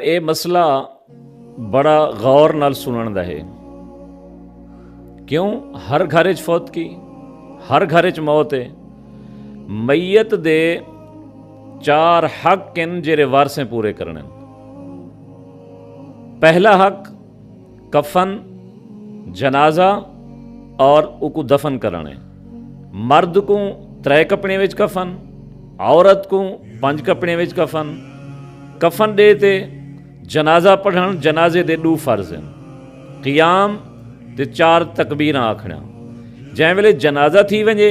ये मसला बड़ा गौर नाल सुनन दा है। क्यों? हर घर च फौत की, हर घर च मौत है। मैयत दे 4 हक हैं जेरे वारसें पूरे करने। पहला हक कफन, जनाजा और उकू दफन करने। मर्द को 3 कपड़े विच कफन, औरत को 5 कपड़े विच कफन। कफन दे ते जनाजा पढ़न, जनाजे दे 2 फर्ज हैं, क़ियाम ते 4 तकबीरां आखना। जै वेले जनाजा थी वजे,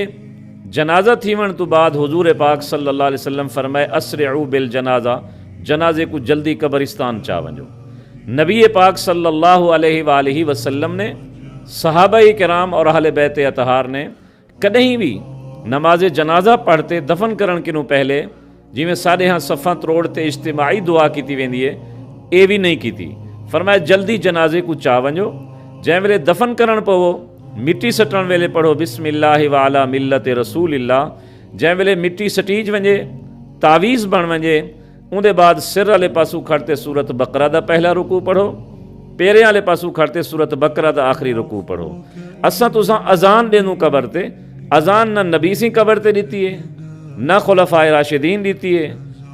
जनाजा थी वन तो बाद हुजूर पाक सल्लल्लाहु अलैहि वसल्लम फरमाए अस्रिउ बिल जनाजा, जनाजे को जल्दी कब्रिस्तान चा वजो। नबी पाक सल्लल्लाहु अलैहि वसल्लम ने, सहाबाए किराम और अहले बैत अतहार ने कदहीं भी नमाज जनाजा पढ़ते दफन करन किनू पहले जिमें साढ़े यहाँ सफ़ा त्रोड़ते इज्तिमाई दुआ की वेंदी है, ये भी नहीं की। फरमाया जल्दी जनाजे को चा वजो। जै वेले दफन करण पवो, मिट्टी सटण वेले पढ़ो बिस्मिल्लाहि व अला मिल्लत रसूलिल्लाह। जै वेले मिट्टी सटीज वजे, तावीज़ बन वजे, उनके बाद सिर वाले पासू खड़ते सूरत बकरा दा पहला रुकू पढ़ो, पेरे वाले पासू खड़ते सूरत बकरा दा आखिरी रुकू पढ़ो। असां तुसां अजान देनू कबर ते, अजान न नबी सी कबर ते दी है, न खुलफाए राशिदीन दी है,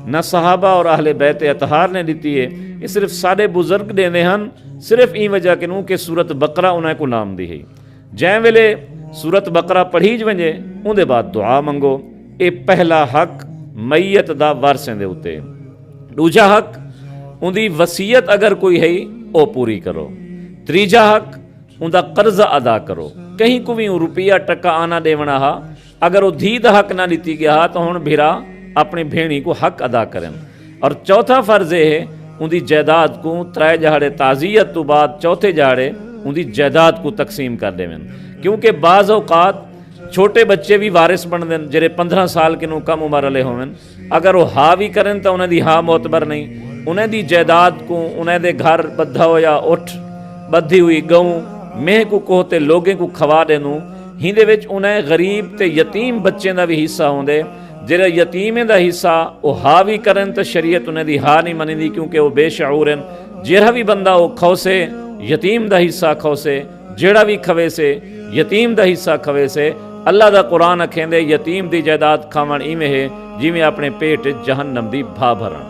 न सहाबा और अहले बैत अतहार ने दी है। ये सिर्फ साढ़े बुजुर्ग देने हैं, सिर्फ ई वजह किनू कि सूरत बकरा उन्हें को नाम दी है। जै वेले सूरत बकरा पढ़ीज वजे, उनके बाद दुआ मंगो। ये पहला हक मैयत दा वारसें दे उत्ते। दूजा हक उनकी वसीयत अगर कोई है वो पूरी करो। तीजा हक उनका कर्जा अदा करो। कहीं को भी रुपया टका आना देवना हा, अगर वो धी दा हक ना दी गया तो हुण भिरा अपनी भेणी को हक अदा करें। और चौथा फर्ज ये है उनकी जायदाद को 3 जहाड़े ताज़ियत तो बाद चौथे जहाड़े उनकी जायदाद को तकसीम कर देवें। क्योंकि बाज़ औकात छोटे बच्चे भी वारिस बन दें, जेरे 15 साल के कम उम्र वाले होवें, अगर वो हाँ भी करें तो उन्हें दी हाँ मोतबर नहीं। उन्हें दी जायदाद को, उन्हें दे घर बद्धा हो या उठ बद्धी हुई गऊँ मेह को कोहते लोगों को खवा देनू। हिंदे विच उन्हें गरीब ते यतीम बच्चों का भी हिस्सा होंदे। जेड़ा यतीम का हिस्सा वो हा भी करें तो शरीयत उन्हें दी हा नहीं मनी, क्योंकि वो बेशऊर हैं। जेड़ा भी बंदा वो खौसे यतीम का हिस्सा खौसे, जेड़ा भी खवे से यतीम का हिस्सा खवे से। अल्लाह दा कुरान अखेंदे यतीम की जायदाद खावण इवें है जिमें अपने पेट जहन्नम दी भा भरण।